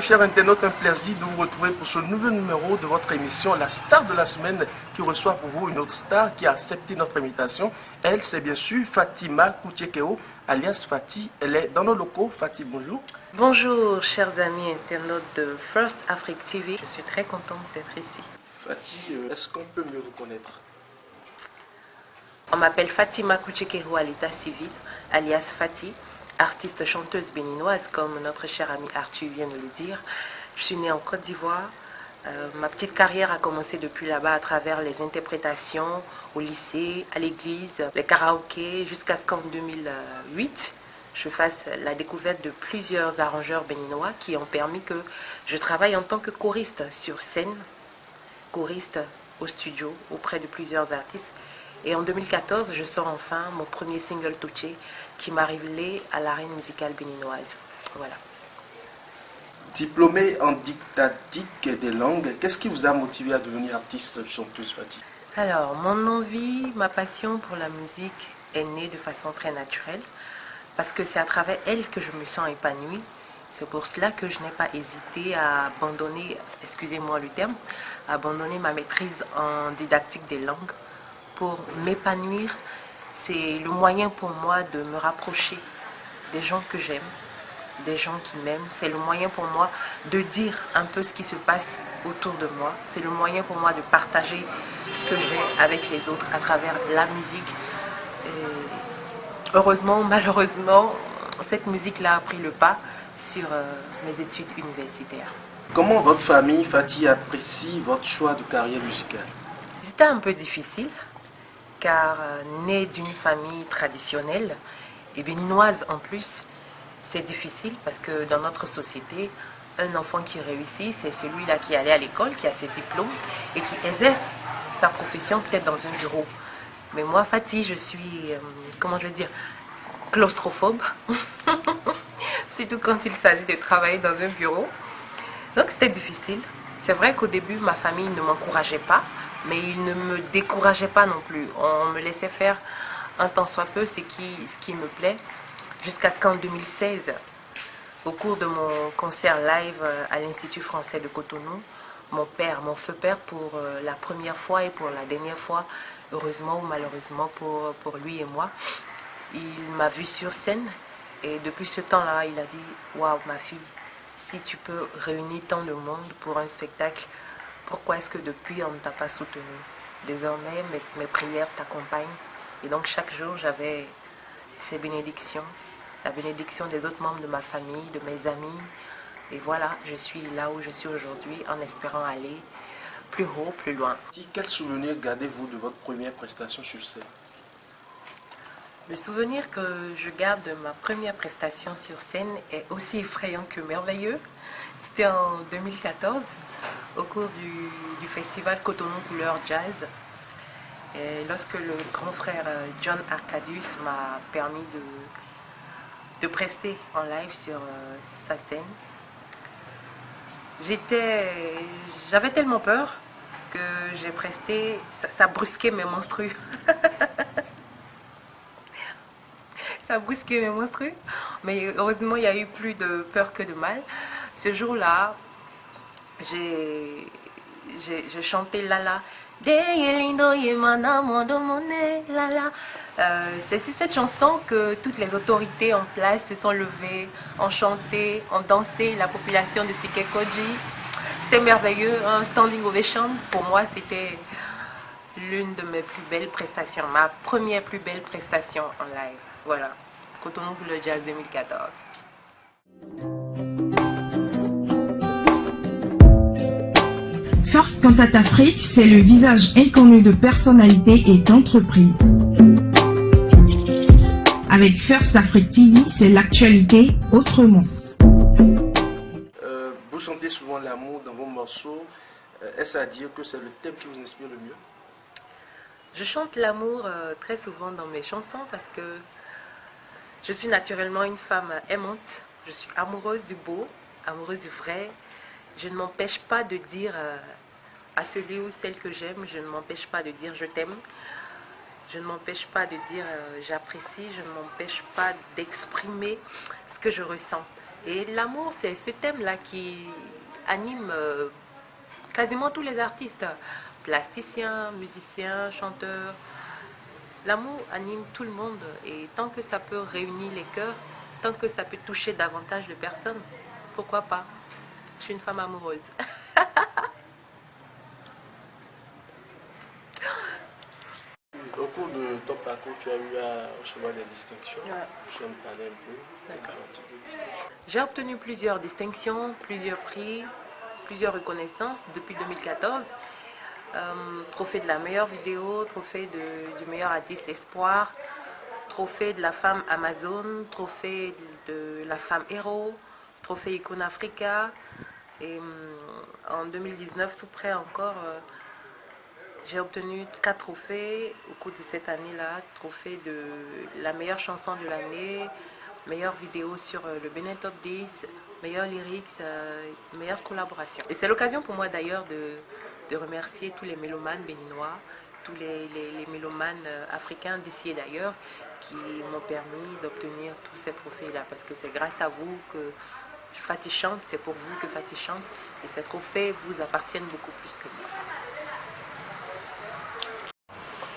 Chers internautes, un plaisir de vous retrouver pour ce nouveau numéro de votre émission La Star de la Semaine, qui reçoit pour vous une autre star qui a accepté notre invitation. Elle, c'est bien sûr Fatima Kouchekeo, alias Fati. Elle est dans nos locaux. Fati, bonjour. Bonjour, chers amis internautes de First Afrique TV. Je suis très contente d'être ici. Fati, est-ce qu'on peut mieux vous connaître? On m'appelle Fatima Kouchekeo à l'état civil, alias Fati. Artiste chanteuse béninoise, comme notre cher ami Arthur vient de le dire. Je suis née en Côte d'Ivoire. Ma petite carrière a commencé depuis là-bas à travers les interprétations au lycée, à l'église, les karaokés, jusqu'à ce qu'en 2008, je fasse la découverte de plusieurs arrangeurs béninois qui ont permis que je travaille en tant que choriste sur scène, choriste au studio auprès de plusieurs artistes. Et en 2014, je sors enfin mon premier single Touché qui m'a révélé à l'arène musicale béninoise. Voilà. Diplômée en didactique des langues, qu'est-ce qui vous a motivé à devenir artiste chanteuse, Fati? Alors, mon envie, ma passion pour la musique est née de façon très naturelle parce que c'est à travers elle que je me sens épanouie. C'est pour cela que je n'ai pas hésité à abandonner, excusez-moi le terme, à abandonner ma maîtrise en didactique des langues. Pour m'épanouir, c'est le moyen pour moi de me rapprocher des gens que j'aime, des gens qui m'aiment. C'est le moyen pour moi de dire un peu ce qui se passe autour de moi. C'est le moyen pour moi de partager ce que j'ai avec les autres à travers la musique. Et heureusement ou malheureusement, cette musique-là a pris le pas sur mes études universitaires. Comment votre famille, Fati, apprécie votre choix de carrière musicale? C'était un peu difficile. Car née d'une famille traditionnelle et béninoise en plus, c'est difficile parce que dans notre société, un enfant qui réussit, c'est celui-là qui est allé à l'école, qui a ses diplômes et qui exerce sa profession peut-être dans un bureau. Mais moi, Fati, je suis, comment je veux dire, claustrophobe, surtout quand il s'agit de travailler dans un bureau. Donc c'était difficile. C'est vrai qu'au début, ma famille ne m'encourageait pas. Mais il ne me décourageait pas non plus. On me laissait faire un tant soit peu ce qui me plaît. Jusqu'à ce qu'en 2016, au cours de mon concert live à l'Institut français de Cotonou, mon feu père, pour la première fois et pour la dernière fois, heureusement ou malheureusement pour lui et moi, il m'a vue sur scène. Et depuis ce temps-là, il a dit « Waouh, ma fille, si tu peux réunir tant de monde pour un spectacle, pourquoi est-ce que depuis on ne t'a pas soutenu? Désormais, mes prières t'accompagnent. Et donc chaque jour, j'avais ces bénédictions, la bénédiction des autres membres de ma famille, de mes amis. Et voilà, je suis là où je suis aujourd'hui en espérant aller plus haut, plus loin. Quel souvenir gardez-vous de votre première prestation sur scène? Le souvenir que je garde de ma première prestation sur scène est aussi effrayant que merveilleux. C'était en 2014. Au cours du festival Cotonou Couleur Jazz. Et lorsque le grand frère John Arcadius m'a permis de prester en live sur sa scène, j'avais tellement peur que j'ai presté, ça brusquait mes menstrues. Ça brusquait mes menstrues, mais heureusement il y a eu plus de peur que de mal. Ce jour-là, j'ai chanté Lala. C'est sur cette chanson que toutes les autorités en place se sont levées, ont chanté, ont dansé, la population de Sikekoji. C'était merveilleux, un standing ovation. Pour moi, c'était l'une de mes plus belles prestations, ma première plus belle prestation en live. Voilà, Cotonou le Jazz 2014. First Contact Afrique, c'est le visage inconnu de personnalités et d'entreprises. Avec First Afrique TV, c'est l'actualité autrement. Vous chantez souvent l'amour dans vos morceaux. Est-ce à dire que c'est le thème qui vous inspire le mieux? Je chante l'amour très souvent dans mes chansons parce que je suis naturellement une femme aimante. Je suis amoureuse du beau, amoureuse du vrai. Je ne m'empêche pas de dire à celui ou celle que j'aime, je ne m'empêche pas de dire je t'aime. Je ne m'empêche pas de dire j'apprécie, je ne m'empêche pas d'exprimer ce que je ressens. Et l'amour, c'est ce thème-là qui anime quasiment tous les artistes, plasticiens, musiciens, chanteurs. L'amour anime tout le monde et tant que ça peut réunir les cœurs, tant que ça peut toucher davantage de personnes, pourquoi pas? Je suis une femme amoureuse. Au cours de ton parcours, tu as eu à recevoir des distinctions. Ouais. Je vais me parler un peu. D'accord. Un petit peu de distinctions. J'ai obtenu plusieurs distinctions, plusieurs prix, plusieurs reconnaissances depuis 2014. Trophée de la meilleure vidéo, trophée du meilleur artiste espoir, trophée de la femme Amazon, trophée de la femme héros, trophée Icône Africa. Et en 2019, tout près encore, j'ai obtenu 4 trophées au cours de cette année-là. Trophée de la meilleure chanson de l'année, meilleure vidéo sur le Benin Top 10, meilleure lyrics, meilleure collaboration. Et c'est l'occasion pour moi d'ailleurs de remercier tous les mélomanes béninois, tous les mélomanes africains d'ici et d'ailleurs qui m'ont permis d'obtenir tous ces trophées-là. Parce que c'est grâce à vous que Fatty chante, c'est pour vous que Fatty chante. Et ces trophées vous appartiennent beaucoup plus que moi.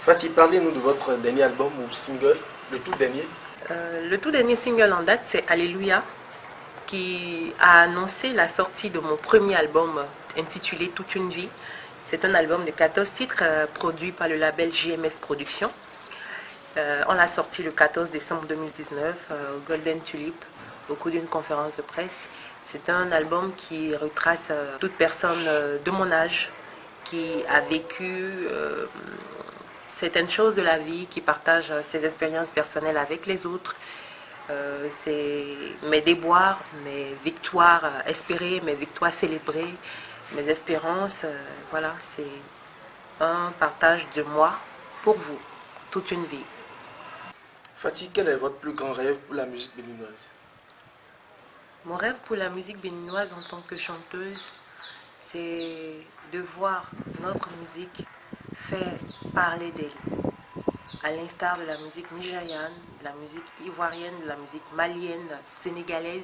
Fatty, parlez-nous de votre dernier album ou single, le tout dernier. Le tout dernier single en date, c'est Alléluia, qui a annoncé la sortie de mon premier album intitulé Toute une vie. C'est un album de 14 titres produit par le label JMS Productions. On l'a sorti le 14 décembre 2019 au Golden Tulip, au cours d'une conférence de presse. C'est un album qui retrace toute personne de mon âge qui a vécu certaines choses de la vie, qui partage ses expériences personnelles avec les autres. C'est mes déboires, mes victoires espérées, mes victoires célébrées, mes espérances. Voilà, c'est un partage de moi pour vous, toute une vie. Fatty, quel est votre plus grand rêve pour la musique béninoise? Mon rêve pour la musique béninoise en tant que chanteuse, c'est de voir notre musique faire parler d'elle. À l'instar de la musique nigériane, de la musique ivoirienne, de la musique malienne, sénégalaise,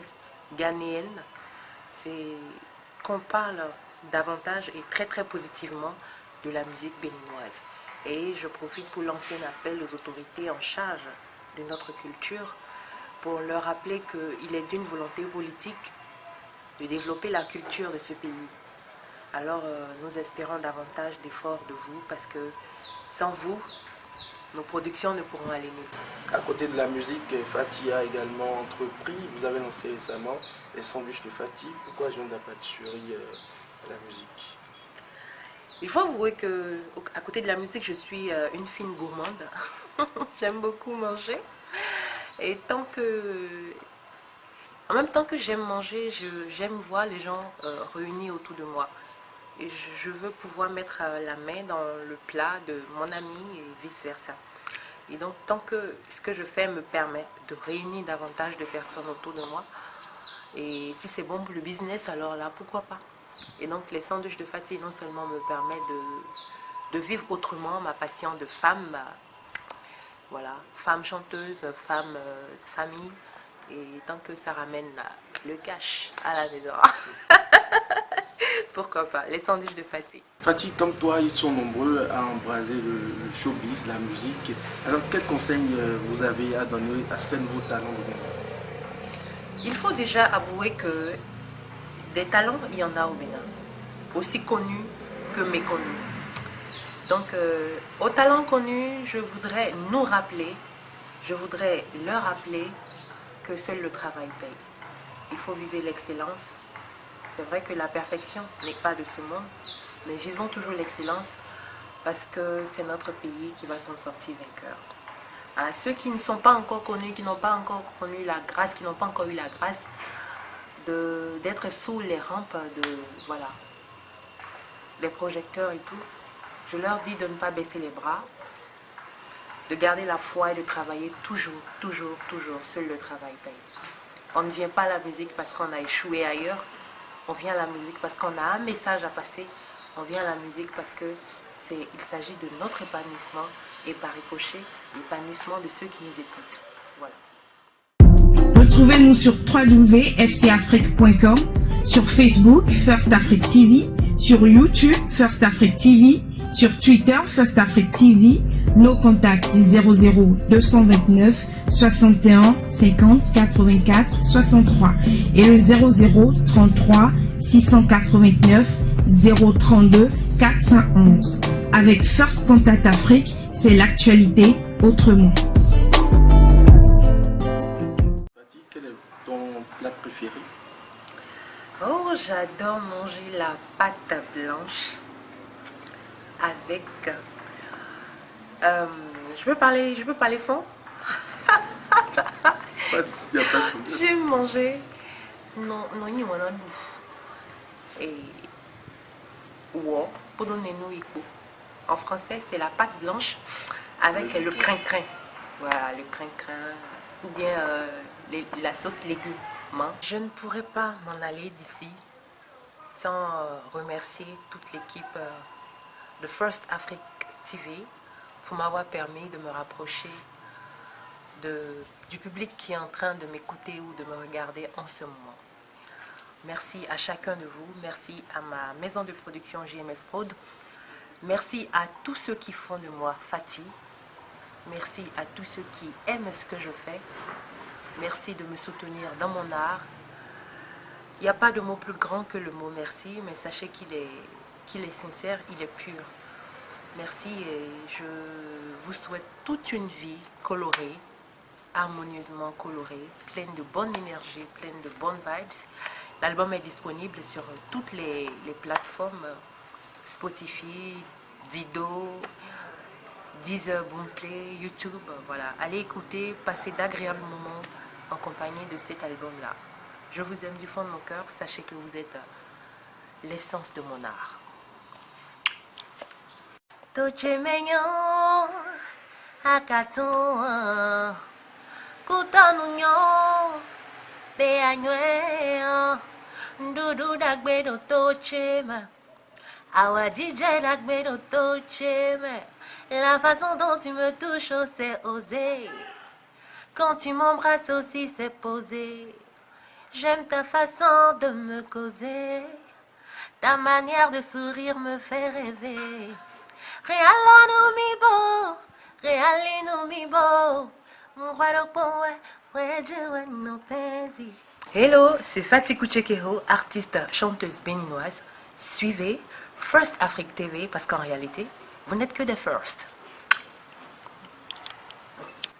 ghanéenne, c'est qu'on parle davantage et très très positivement de la musique béninoise. Et je profite pour lancer un appel aux autorités en charge de notre culture pour leur rappeler qu'il est d'une volonté politique de développer la culture de ce pays. Alors nous espérons davantage d'efforts de vous parce que sans vous, nos productions ne pourront aller nulle. À côté de la musique, Fatty a également entrepris, vous avez lancé récemment les sandwichs de Fatty. Pourquoi joindre la pâtisserie à la musique? Il faut avouer que à côté de la musique, je suis une fine gourmande. J'aime beaucoup manger. Et en même temps que j'aime manger, j'aime voir les gens réunis autour de moi. Et je veux pouvoir mettre la main dans le plat de mon ami et vice-versa. Et donc, tant que ce que je fais me permet de réunir davantage de personnes autour de moi, et si c'est bon pour le business, alors là, pourquoi pas? Et donc, les sandwichs de Fatty non seulement me permettent de vivre autrement ma passion de femme, voilà, femme chanteuse, femme famille, et tant que ça ramène le cash à la maison. Pourquoi pas, les sandwichs de Fatty. Fatty, comme toi, ils sont nombreux à embraser le showbiz, la musique. Alors, quels conseils vous avez à donner à ces nouveaux talents? Il faut déjà avouer que des talents, il y en a au Bénin, aussi connus que méconnus. Donc, aux talents connus, je voudrais leur rappeler que seul le travail paye. Il faut viser l'excellence. C'est vrai que la perfection n'est pas de ce monde, mais visons toujours l'excellence parce que c'est notre pays qui va s'en sortir vainqueur. À ceux qui ne sont pas encore connus, qui n'ont pas encore connu la grâce, qui n'ont pas encore eu la grâce d'être sous les rampes voilà, des projecteurs et tout, je leur dis de ne pas baisser les bras, de garder la foi et de travailler toujours. Seul le travail paye. On ne vient pas à la musique parce qu'on a échoué ailleurs. On vient à la musique parce qu'on a un message à passer. On vient à la musique parce que il s'agit de notre épanouissement et par ricochet, l'épanouissement de ceux qui nous écoutent. Voilà. Retrouvez-nous sur www.fcafrique.com, sur Facebook First Afrique TV, sur YouTube First Afrique TV, sur Twitter First Afrique TV. Nos contacts 00 229 61 50 84 63 et le 00 33 689 032 411. Avec First Contact Afrique, c'est l'actualité autrement. Quel est ton plat préféré? Oh, j'adore manger la pâte blanche avec... je peux parler fond? J'aime manger non et pour donner nous. En français, c'est la pâte blanche avec le crin-crin. Voilà, le crin-crin ou bien la sauce légumes. Je ne pourrais pas m'en aller d'ici sans remercier toute l'équipe de First Afrique TV pour m'avoir permis de me rapprocher du public qui est en train de m'écouter ou de me regarder en ce moment. Merci à chacun de vous, merci à ma maison de production JMS Prod, merci à tous ceux qui font de moi Fati, merci à tous ceux qui aiment ce que je fais, merci de me soutenir dans mon art. Il n'y a pas de mot plus grand que le mot merci, mais sachez qu'il est sincère, il est pur. Merci et je vous souhaite toute une vie colorée, harmonieusement colorée, pleine de bonne énergie, pleine de bonnes vibes. L'album est disponible sur toutes les plateformes Spotify, Dido, Deezer, Boomplay, YouTube. Voilà, allez écouter, passez d'agréables moments en compagnie de cet album-là. Je vous aime du fond de mon cœur, sachez que vous êtes l'essence de mon art. Tochemenyo akaton kutanunyo beanywe ndudu dagbedo tochema awadije dagbedo tochema. La façon dont tu me touches, oh, c'est osé. Quand tu m'embrasses aussi, c'est posé. J'aime ta façon de me causer. Ta manière de sourire me fait rêver. Hello, c'est Fati Kouchekeho, artiste chanteuse béninoise. Suivez First Afrique TV parce qu'en réalité, vous n'êtes que des first.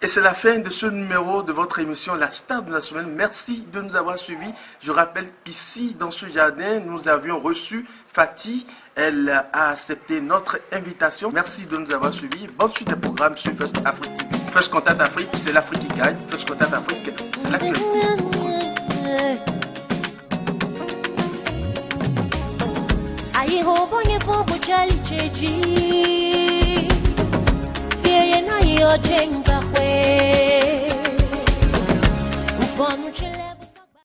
Et c'est la fin de ce numéro de votre émission La Star de la Semaine. Merci de nous avoir suivis. Je rappelle qu'ici, dans ce jardin, nous avions reçu Fati. Elle a accepté notre invitation. Merci de nous avoir suivis. Bonne suite des programmes sur First Afrique TV. First Contact Afrique, c'est l'Afrique qui gagne. First Contact Afrique, c'est l'actualité. Fie na yo jenga kwe